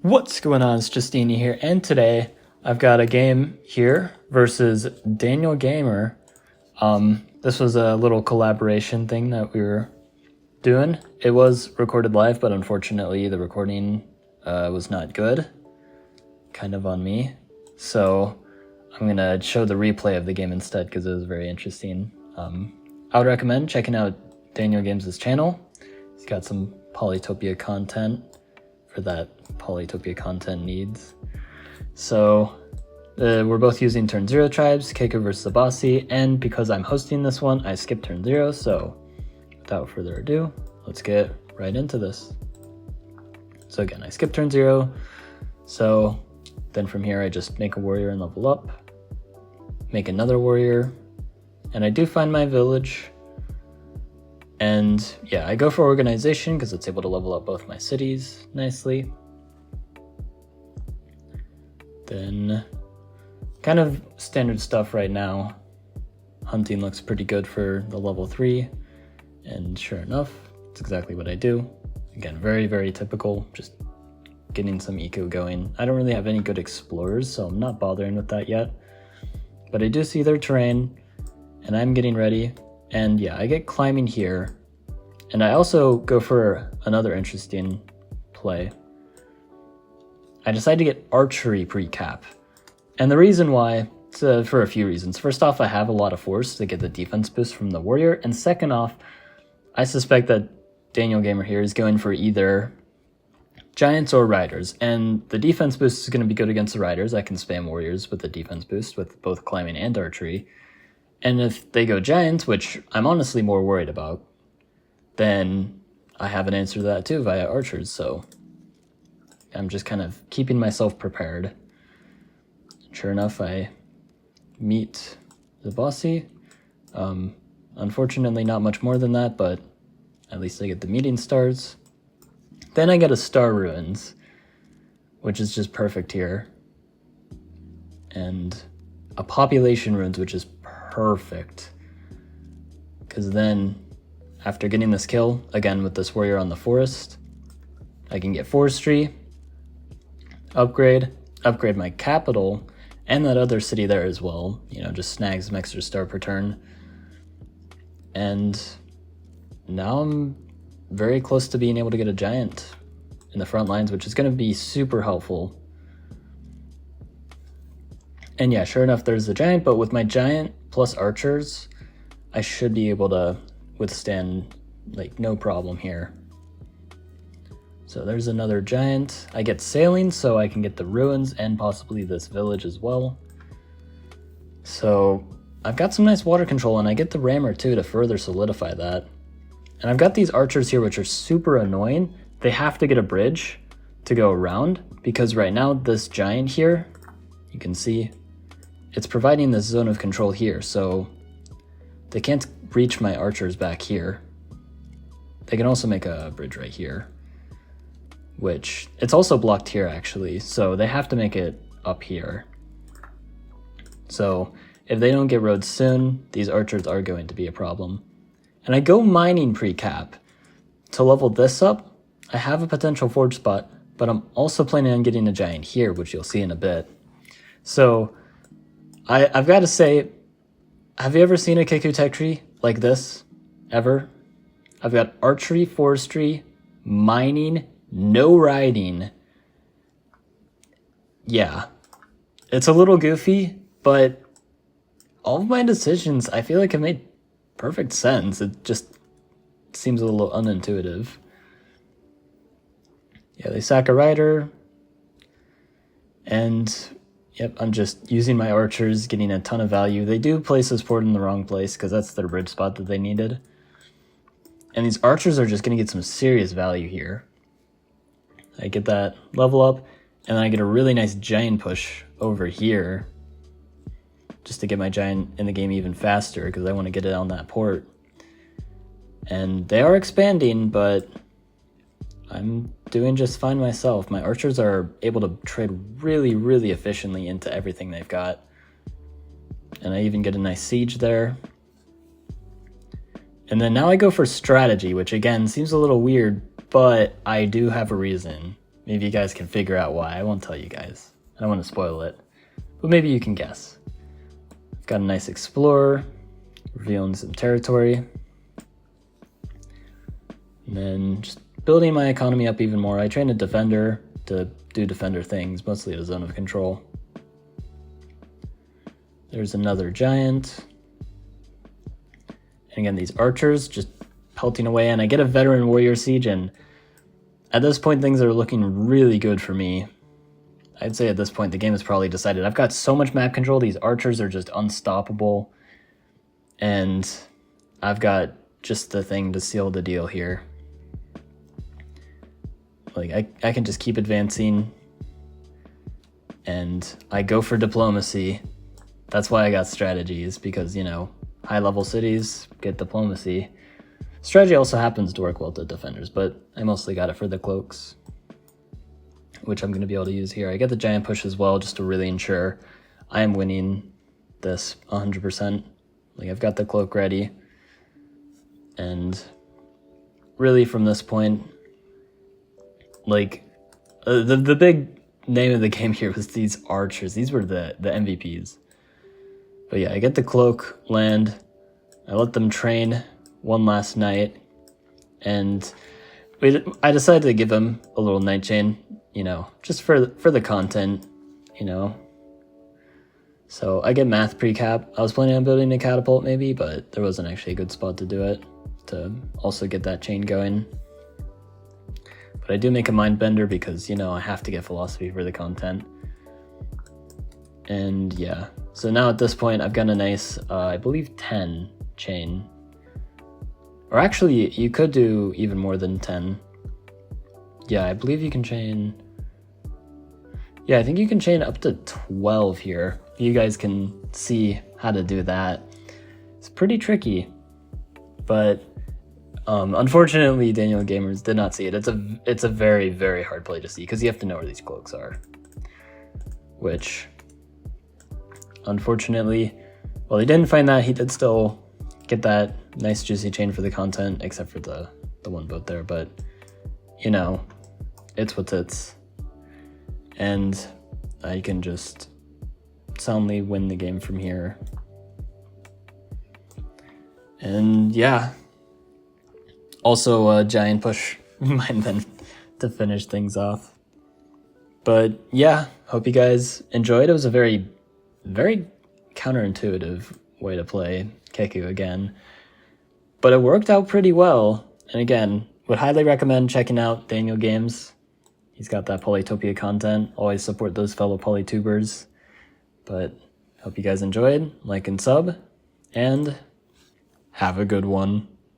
What's going on? It's Justeeni here, and today I've got a game here versus DanielGamer. This was a little collaboration thing that we were doing. It was recorded live, but unfortunately the recording was not good. Kind of on me. So I'm gonna show the replay of the game instead because it was very interesting. I would recommend checking out DanielGames' channel. He's got some Polytopia content for that Polytopia content needs. So we're both using turn 0 tribes, Keiko versus the Bossy, and because I'm hosting this one, I skipped turn 0, so without further ado, let's get right into this. So again, I skipped turn 0, so then from here I just make a warrior and level up, make another warrior, and I do find my village. And yeah, I go for organization because it's able to level up both my cities nicely. Then kind of standard stuff right now. Hunting looks pretty good for the level 3. And sure enough, it's exactly what I do. Again, very, very typical, just getting some eco going. I don't really have any good explorers, so I'm not bothering with that yet. But I do see their terrain, and I'm getting ready. And yeah, I get climbing here, and I also go for another interesting play. I decide to get archery pre-cap, and the reason why, it's for a few reasons. First off, I have a lot of force to get the defense boost from the warrior, and second off, I suspect that DanielGamer here is going for either giants or riders, and the defense boost is going to be good against the riders. I can spam warriors with the defense boost with both climbing and archery. And if they go giants, which I'm honestly more worried about, then I have an answer to that too via archers, so I'm just kind of keeping myself prepared. Sure enough, I meet the Bossy. Unfortunately, not much more than that, but at least I get the meeting stars. Then I get a Star Ruins, which is just perfect here. And a Population Ruins, which is perfect, because then after getting this kill again with this warrior on the forest, I can get forestry, upgrade my capital and that other city there as well, you know, just snag some extra star per turn. And now I'm very close to being able to get a giant in the front lines, which is going to be super helpful. And yeah, sure enough, there's the giant, but with my giant plus archers, I should be able to withstand, like, no problem here. So there's another giant. I get sailing, so I can get the ruins and possibly this village as well. So I've got some nice water control, and I get the rammer too to further solidify that. And I've got these archers here, which are super annoying. They have to get a bridge to go around, because right now this giant here, you can see, it's providing this zone of control here, so they can't reach my archers back here. They can also make a bridge right here, which it's also blocked here actually, so they have to make it up here. So if they don't get roads soon, these archers are going to be a problem. And I go mining pre-cap. To level this up, I have a potential forge spot, but I'm also planning on getting a giant here, which you'll see in a bit. So I've got to say, have you ever seen a Keiko tech tree like this? Ever? I've got archery, forestry, mining, no riding. Yeah, it's a little goofy, but all of my decisions, I feel like have made perfect sense. It just seems a little unintuitive. Yeah, they sack a rider, and yep, I'm just using my archers, getting a ton of value. They do place this port in the wrong place because that's their bridge spot that they needed. And these archers are just going to get some serious value here. I get that level up, and then I get a really nice giant push over here just to get my giant in the game even faster because I want to get it on that port. And they are expanding, but I'm doing just fine myself. My archers are able to trade really, really efficiently into everything they've got. And I even get a nice siege there. And then now I go for strategy, which again seems a little weird, but I do have a reason Maybe you guys can figure out why. I won't tell you guys. I don't want to spoil it. But maybe you can guess. I've got a nice explorer, revealing some territory. And then just building my economy up even more. I train a defender to do defender things, mostly a zone of control. There's another giant. And again, these archers just pelting away, and I get a veteran warrior siege, and at this point things are looking really good for me. I'd say at this point the game is probably decided. I've got so much map control, these archers are just unstoppable, and I've got just the thing to seal the deal here. Like, I can just keep advancing, and I go for diplomacy. That's why I got strategies, because, you know, high-level cities get diplomacy. Strategy also happens to work well to defenders, but I mostly got it for the cloaks, which I'm going to be able to use here. I get the giant push as well, just to really ensure I am winning this 100%. Like, I've got the cloak ready, and really from this point, like, the big name of the game here was these archers. These were the MVPs. But yeah, I get the cloak land. I let them train one last night, and I decided to give them a little night chain, you know, just for the content, you know. So I get math pre-cap. I was planning on building a catapult maybe, but there wasn't actually a good spot to do it, to also get that chain going. But I do make a mind bender because, you know, I have to get philosophy for the content. And yeah, so now at this point I've got a nice, I believe 10 chain. Or actually, you could do even more than 10. Yeah, I believe you can chain... Yeah, I think you can chain up to 12 here. You guys can see how to do that. It's pretty tricky, but unfortunately, DanielGames did not see it. It's a very, very hard play to see, because you have to know where these cloaks are. Which, unfortunately, well, he didn't find that. He did still get that nice juicy chain for the content, except for the one boat there. But, you know, it's what's it's. And I can just soundly win the game from here. And yeah, also a giant push mine then to finish things off. But yeah, hope you guys enjoyed. It was a very, very counterintuitive way to play Keku again, but it worked out pretty well. And again, would highly recommend checking out DanielGames. He's got that Polytopia content. Always support those fellow Polytubers. But hope you guys enjoyed. Like and sub, and have a good one.